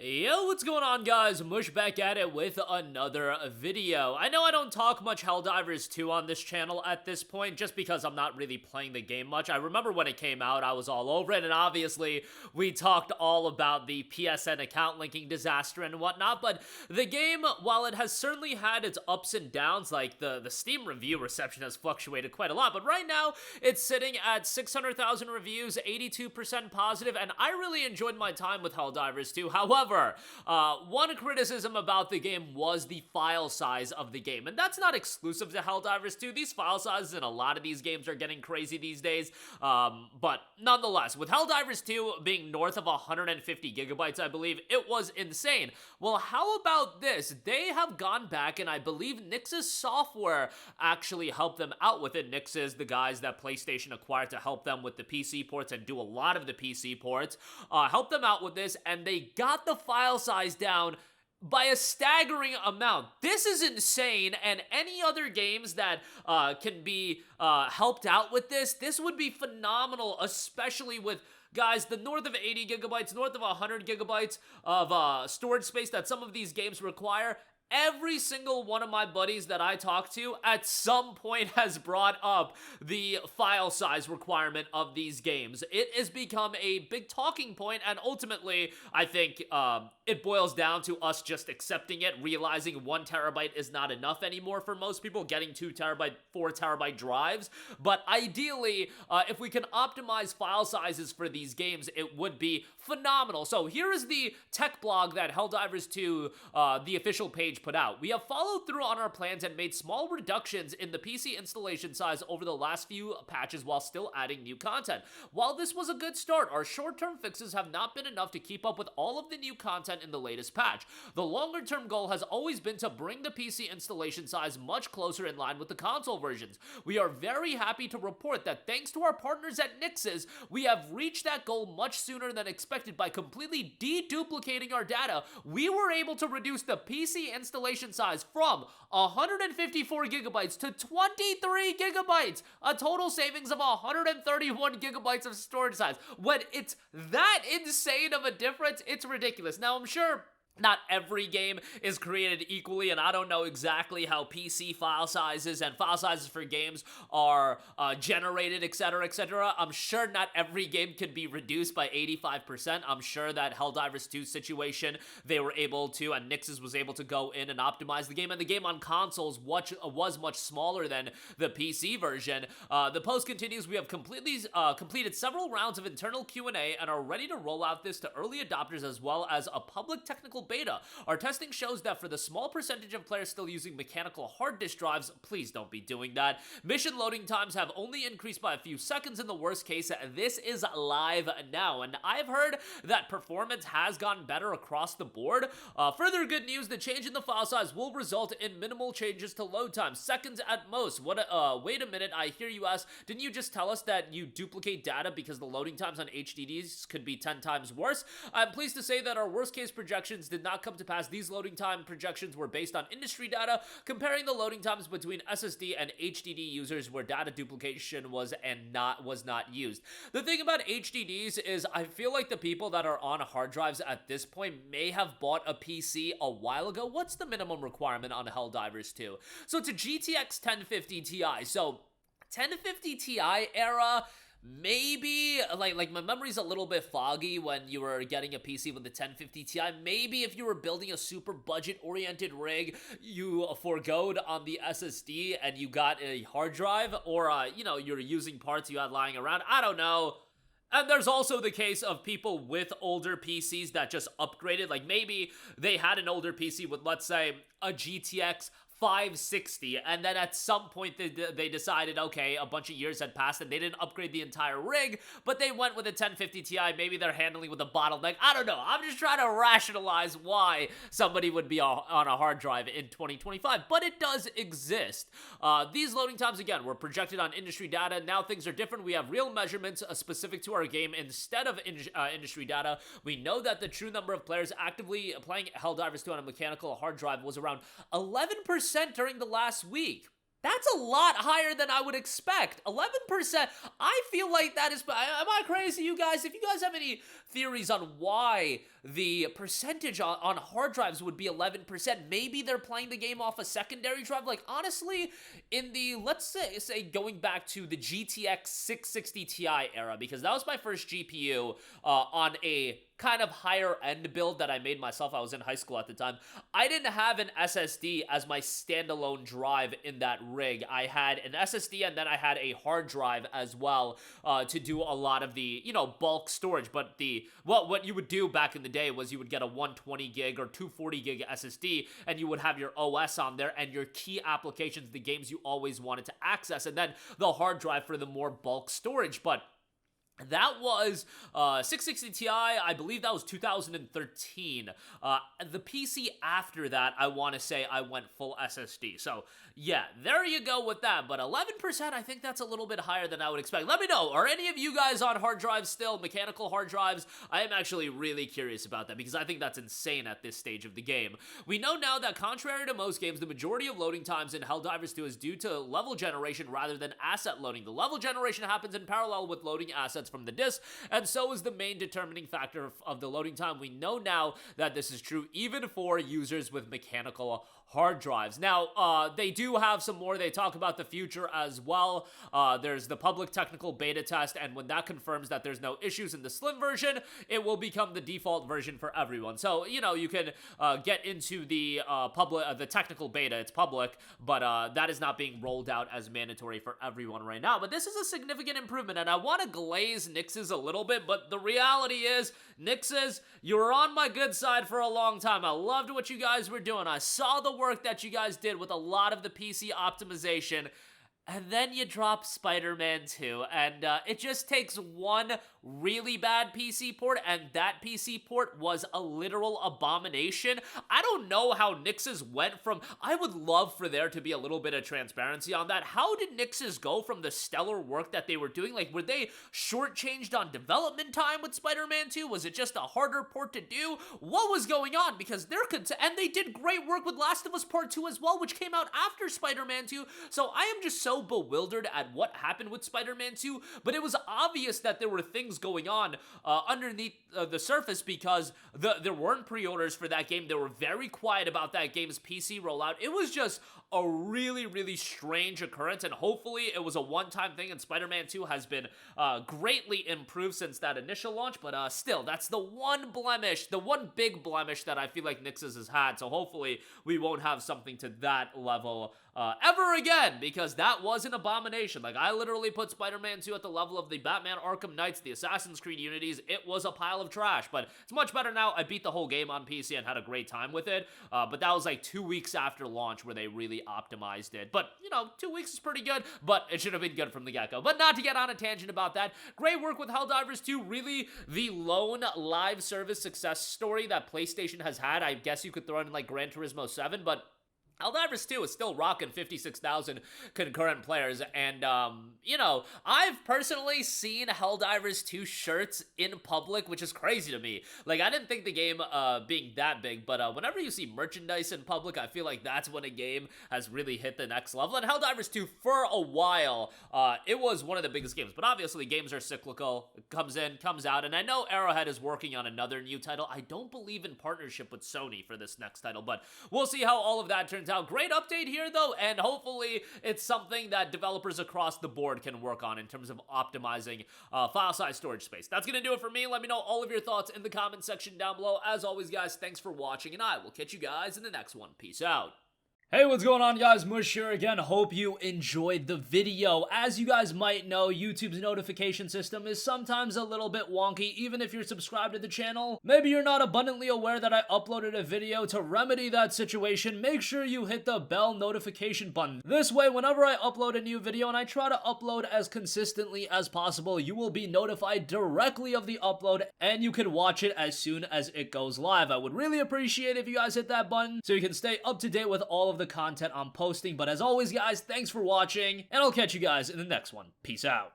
Yo, what's going on, guys? Mush back at it with another video. I know I don't talk much Helldivers 2 on this channel at this point, just because I'm not really playing the game much. I remember when it came out, I was all over it, and obviously, we talked all about the PSN account linking disaster and whatnot, but the game, while it has certainly had its ups and downs, like the Steam review reception has fluctuated quite a lot, but right now, it's sitting at 600,000 reviews, 82% positive, and I really enjoyed my time with Helldivers 2. However, one criticism about the game was the file size of the game, and that's not exclusive to Helldivers 2. These file sizes in a lot of these games are getting crazy these days, but nonetheless, with Helldivers 2 being north of 150 gigabytes, I believe, it was insane. Well, how about this? They have gone back, and I believe Nixxes Software actually helped them out with it. Nixxes, the guys that PlayStation acquired to help them with the PC ports and do a lot of the PC ports, helped them out with this, and they got the file size down by a staggering amount. This is insane, and any other games that can be helped out with this would be phenomenal, especially with guys, the north of 80 gigabytes, north of 100 gigabytes of storage space that some of these games require. Every single one of my buddies that I talk to at some point has brought up the file size requirement of these games. It has become a big talking point, and ultimately, I think it boils down to us just accepting it, realizing 1 terabyte is not enough anymore for most people, getting 2 terabyte, 4 terabyte drives. But ideally, if we can optimize file sizes for these games, it would be phenomenal. So here is the tech blog that Helldivers 2, the official page, put out. We have followed through on our plans and made small reductions in the PC installation size over the last few patches while still adding new content. While this was a good start, our short-term fixes have not been enough to keep up with all of the new content in the latest patch. The longer-term goal has always been to bring the PC installation size much closer in line with the console versions. We are very happy to report that thanks to our partners at Nixxes, we have reached that goal much sooner than expected by completely deduplicating our data. We were able to reduce the PC installation size from 154 gigabytes to 23 gigabytes, a total savings of 131 gigabytes of storage size. When it's that insane of a difference, it's ridiculous. Now, I'm sure not every game is created equally, and I don't know exactly how PC file sizes and file sizes for games are generated, etc., etc. I'm sure not every game can be reduced by 85%. I'm sure that Helldivers 2 situation, they were able to, and Nixxes was able to go in and optimize the game, and the game on consoles was much smaller than the PC version. The post continues, we have completed several rounds of internal Q&A and are ready to roll out this to early adopters as well as a public technical beta. Our testing shows that for the small percentage of players still using mechanical hard disk drives, please don't be doing that. Mission loading times have only increased by a few seconds in the worst case. This is live now, and I've heard that performance has gotten better across the board. Further good news, the change in the file size will result in minimal changes to load time, seconds at most. Wait a minute, I hear you ask, didn't you just tell us that you duplicate data because the loading times on HDDs could be 10 times worse? I'm pleased to say that our worst case projections did not come to pass. These loading time projections were based on industry data, comparing the loading times between SSD and HDD users where data duplication was not used. The thing about HDDs is I feel like the people that are on hard drives at this point may have bought a PC a while ago. What's the minimum requirement on Helldivers 2? So it's a GTX 1050 Ti. So 1050 Ti era, maybe, like my memory's a little bit foggy when you were getting a PC with the 1050 Ti. Maybe if you were building a super budget-oriented rig, you foregoed on the SSD and you got a hard drive, or, you're using parts you had lying around. I don't know. And there's also the case of people with older PCs that just upgraded. Like maybe they had an older PC with, let's say, a GTX 560, and then at some point they decided, okay, a bunch of years had passed and they didn't upgrade the entire rig, but they went with a 1050 Ti. Maybe they're handling with a bottleneck. I don't know. I'm just trying to rationalize why somebody would be on a hard drive in 2025, but it does exist. These loading times, again, were projected on industry data. Now things are different. We have real measurements specific to our game instead of industry data. We know that the true number of players actively playing Helldivers 2 on a mechanical hard drive was around 11% during the last week. That's a lot higher than I would expect. 11%. I feel like that is... Am I crazy, you guys? If you guys have any theories on why the percentage on hard drives would be 11%. Maybe they're playing the game off a secondary drive. Like, honestly, in the, let's say going back to the GTX 660 Ti era, because that was my first GPU on a kind of higher end build that I made myself. I was in high school at the time. I didn't have an SSD as my standalone drive in that rig. I had an SSD and then I had a hard drive as well to do a lot of the, bulk storage. But what you would do back in the day was you would get a 120 gig or 240 gig SSD and you would have your OS on there and your key applications, the games you always wanted to access, and then the hard drive for the more bulk storage. But that was 660 Ti, I believe that was 2013. The PC after that, I want to say I went full SSD. So, yeah, there you go with that. But 11%, I think that's a little bit higher than I would expect. Let me know, are any of you guys on hard drives still, mechanical hard drives? I am actually really curious about that because I think that's insane at this stage of the game. We know now that contrary to most games, the majority of loading times in Helldivers 2 is due to level generation rather than asset loading. The level generation happens in parallel with loading assets from the disk, and so is the main determining factor of the loading time. We know now that this is true even for users with mechanical hard drives. Now, they do have some more. They talk about the future as well. There's the public technical beta test, and when that confirms that there's no issues in the slim version, it will become the default version for everyone. So, you can get into the the technical beta. It's public, but that is not being rolled out as mandatory for everyone right now. But this is a significant improvement, and I want to glaze Nix's a little bit, but the reality is, Nix's, you were on my good side for a long time. I loved what you guys were doing. I saw the work that you guys did with a lot of the PC optimization, and then you drop Spider-Man 2, and it just takes one really bad PC port, and that PC port was a literal abomination. I don't know how Nix's went from, I would love for there to be a little bit of transparency on that. How did Nix's go from the stellar work that they were doing? Like, were they shortchanged on development time with Spider-Man 2? Was it just a harder port to do? What was going on? Because and they did great work with Last of Us Part 2 as well, which came out after Spider-Man 2, so I am just so bewildered at what happened with Spider-Man 2, but it was obvious that there were things going on underneath the surface because there weren't pre-orders for that game. They were very quiet about that game's PC rollout. It was just a really, really strange occurrence, and hopefully it was a one-time thing, and Spider-Man 2 has been greatly improved since that initial launch, but still, that's the one blemish, the one big blemish that I feel like Nix's has had, so hopefully we won't have something to that level ever again, because that was an abomination. Like, I literally put Spider-Man 2 at the level of the Batman Arkham Knights, the Assassin's Creed Unities. It was a pile of trash, but it's much better now. I beat the whole game on PC and had a great time with it, but that was like 2 weeks after launch where they really optimized it. But, 2 weeks is pretty good, but it should have been good from the get-go. But not to get on a tangent about that, great work with Helldivers 2, really the lone live service success story that PlayStation has had. I guess you could throw in like Gran Turismo 7, but Helldivers 2 is still rocking 56,000 concurrent players, and, I've personally seen Helldivers 2 shirts in public, which is crazy to me. Like, I didn't think the game being that big, but whenever you see merchandise in public, I feel like that's when a game has really hit the next level, and Helldivers 2, for a while, it was one of the biggest games, but obviously games are cyclical. It comes in, comes out, and I know Arrowhead is working on another new title. I don't believe in partnership with Sony for this next title, but we'll see how all of that turns out. Great update here though, and hopefully it's something that developers across the board can work on in terms of optimizing file size storage space. That's gonna do it for me. Let me know all of your thoughts in the comment section down below. As always, guys, thanks for watching, and I will catch you guys in the next one. Peace out. Hey, what's going on, guys? Mush here again. Hope you enjoyed the video. As you guys might know, YouTube's notification system is sometimes a little bit wonky, even if you're subscribed to the channel. Maybe you're not abundantly aware that I uploaded a video. To remedy that situation, make sure you hit the bell notification button. This way, whenever I upload a new video, and I try to upload as consistently as possible, you will be notified directly of the upload, and you can watch it as soon as it goes live. I would really appreciate it if you guys hit that button so you can stay up to date with all of the content I'm posting. But as always, guys, thanks for watching, and I'll catch you guys in the next one. Peace out.